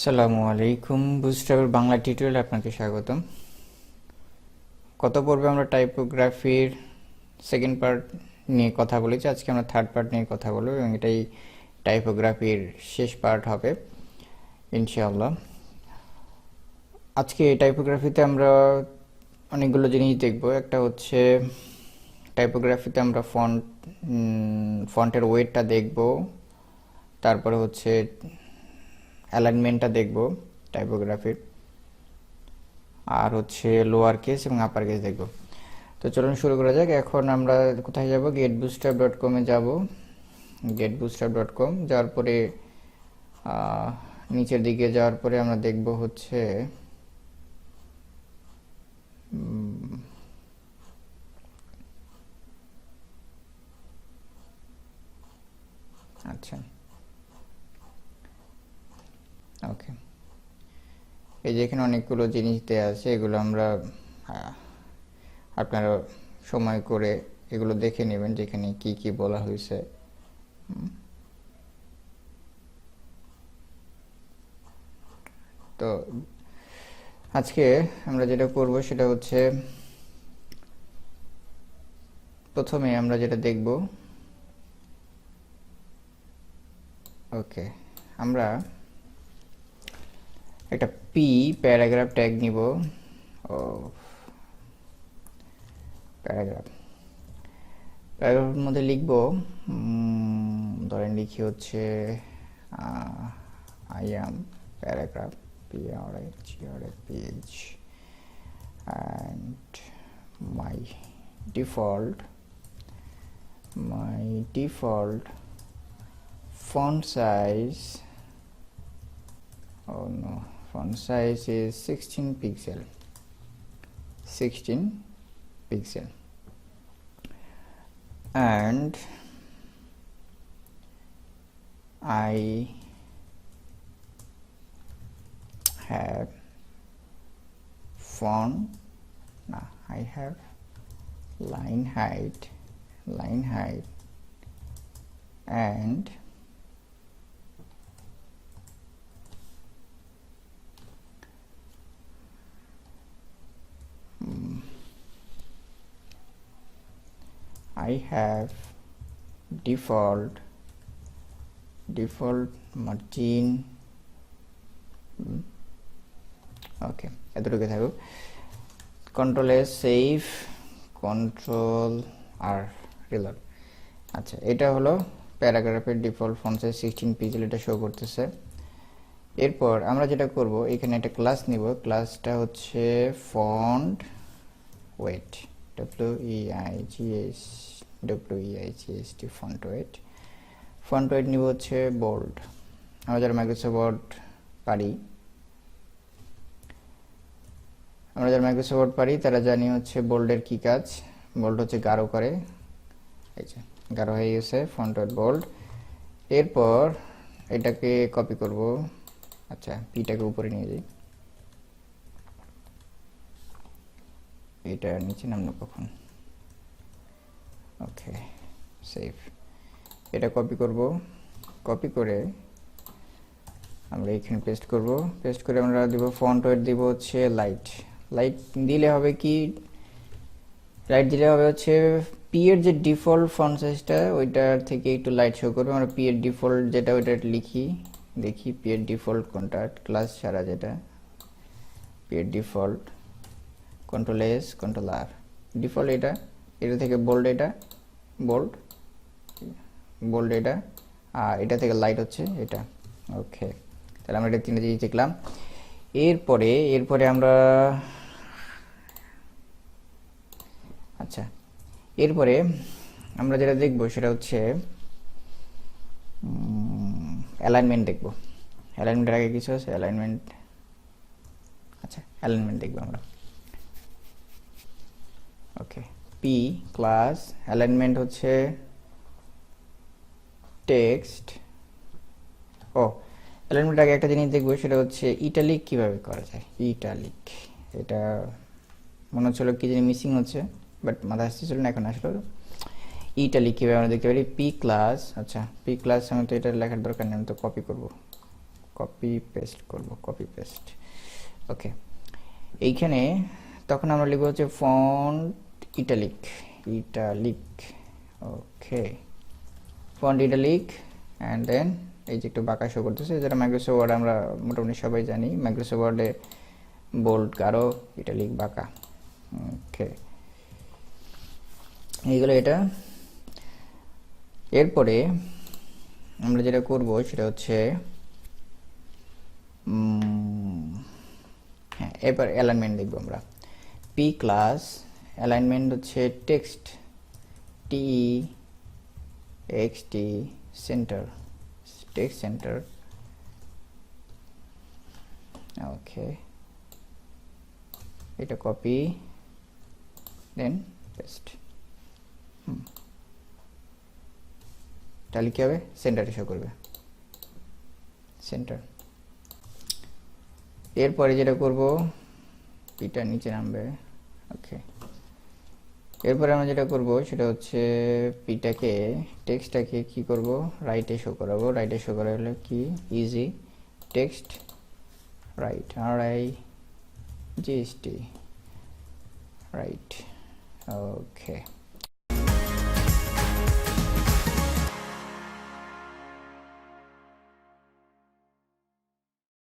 আসসালামু আলাইকুম, বুস্ট্র্যাপের বাংলা টিউটোরিয়ালে আপনাকে স্বাগতম। গত পর্বে আমরা টাইপোগ্রাফির সেকেন্ড পার্ট নিয়ে কথা বলেছি। আজকে আমরা থার্ড পার্ট নিয়ে কথা বলবো এবং এটাই টাইপোগ্রাফির শেষ পার্ট হবে ইনশাআল্লাহ। আজকে টাইপোগ্রাফিতে আমরা অনেকগুলো জিনিস দেখব। একটা হচ্ছে টাইপোগ্রাফিতে আমরা ফন্টের ওয়েটটা দেখব, তারপরে হচ্ছে অ্যালাইনমেন্টটা দেখব টাইপোগ্রাফির, আর হচ্ছে লোয়ার কেস এবং আপার কেস দেখব। তো চলুন শুরু করা যাক। এখন আমরা কোথায় যাব? getbootstrap.com এ যাব। getbootstrap.com যাওয়ার পরে নিচের দিকে যাওয়ার পরে আমরা দেখব হচ্ছে আচ্ছা ওকে, এই যে এখানে অনেকগুলো জিনিস দেওয়া আছে, এগুলো আমরা আপনারা সময় করে এগুলো দেখে নেবেন যেখানে কি কি বলা হয়েছে। তো আজকে আমরা যেটা করব সেটা হচ্ছে, প্রথমে আমরা যেটা দেখব, ওকে, আমরা একটা প্যারাগ্রাফ ট্যাগ নিব। ও প্যারাগ্রাফের মধ্যে লিখব, ধরেন লিখি হচ্ছে I am paragraph, PH, and my default font size, oh no, font size is 16 pixel, and I have line height and I have default margin, ওকে, এতটুকু থাকুক। কন্ট্রোল এস সেভ, কন্ট্রোল আর reload. আচ্ছা, এটা হলো প্যারাগ্রাফের ডিফল্ট ফন্ট সাইজ 16 পিক্সেল, এটা show করতেছে। এরপর আমরা যেটা করব, এখানে একটা ক্লাস নিব, ক্লাসটা হচ্ছে font wait, WEIGHT, font wait নিব হচ্ছে বোল্ড। আমরা যারা মাইক্রোসফট ওয়ার্ড পারি তারা জানি হচ্ছে বোল্ডের কি কাজ। বোল্ড হচ্ছে গাঢ় করে, এই যে গাঢ় হয়ে গেছে ফন্ট ওয়েট বোল্ড। এরপর এটাকে কপি করব, আচ্ছা পিটাকে উপরে নিয়ে যাই, এটা নিচে নামলো কখন, ওকে সেভ। এটা কপি করে আমরা এখানে পেস্ট করব। পেস্ট করে আমরা দিব ফন্ট ওয়েট, দিব হচ্ছে লাইট দিলে হবে কি, লাইট দিলে হবে হচ্ছে পি এর যে ডিফল্ট ফন্ট সাইজটা ওইটার থেকে একটু লাইট শো করবে। আমরা পি এর ডিফল্ট যেটা ওইটা দেখি পি এর ডিফল্ট কোনটা, ক্লাস ছাড়া যেটা পি এর ডিফল্ট, কন্ট্রোল এস কন্ট্রোল আর, ডিফল্ট এটা থেকে বোল্ড, এটা বোল্ড এটা, আর এটা থেকে লাইট হচ্ছে এটা। ওকে, তাহলে আমরা এটা তিনটা জিনিস দেখলাম। এরপরে আমরা যেটা দেখব সেটা হচ্ছে অ্যালাইনমেন্ট দেখব। অ্যালাইনমেন্টের আগে কিছু আছে, অ্যালাইনমেন্ট দেখব আমরা। ওকে, পি ক্লাস অ্যালাইনমেন্ট হচ্ছে টেক্সট। অ্যালাইনমেন্ট আগে একটা জিনিস দেখবো, সেটা হচ্ছে ইটালিক কিভাবে করা যায়। এটা মনে হচ্ছিল কি জানি মিসিং হচ্ছে, বাট মাথা আসতেছিল না, এখন আসলো। ইটালিক কিভাবে আমরা দেখতে পারি, পি ক্লাস, আচ্ছা পি ক্লাস, আমি তো এটা লেখার দরকার নেই, আমি তো কপি কপি পেস্ট করব, কপি পেস্ট। ওকে, এইখানে তখন আমরা লিখব হচ্ছে font italic, italic. Okay, font italic and then এই যে একটু বাঁকা শো করতেছে, যেটা মাইক্রোসফট ওয়ার্ড আমরা মোটামুটি সবাই জানি, মাইক্রোসফট ওয়ার্ডে বোল্ড, গাঢ়, ইটালিক, বাঁকা। ওকে, এইগুলো এটা। এরপরে আমরা যেটা করব সেটা হচ্ছে হ্যাঁ, এবার অ্যালাইনমেন্ট দেখব আমরা। পি ক্লাস অ্যালাইনমেন্ট হচ্ছে টেক্সট, টি এক্স টি সেন্টার, টেক্সট সেন্টার। ওকে, এটা কপি দেন পেস্ট। তাহলে কি হবে, সেন্টারে শো করবে, সেন্টার। এরপরে যেটা করব, পিটা নিচে নামবে। ওকে, এরপরে আমরা যেটা করব সেটা হচ্ছে পিটাকে, টেক্সটটাকে কি করব, রাইটে শো করাবো। রাইটে শো করা হলে কি, ইজি টেক্সট রাইট, আর I G S T, right. Okay,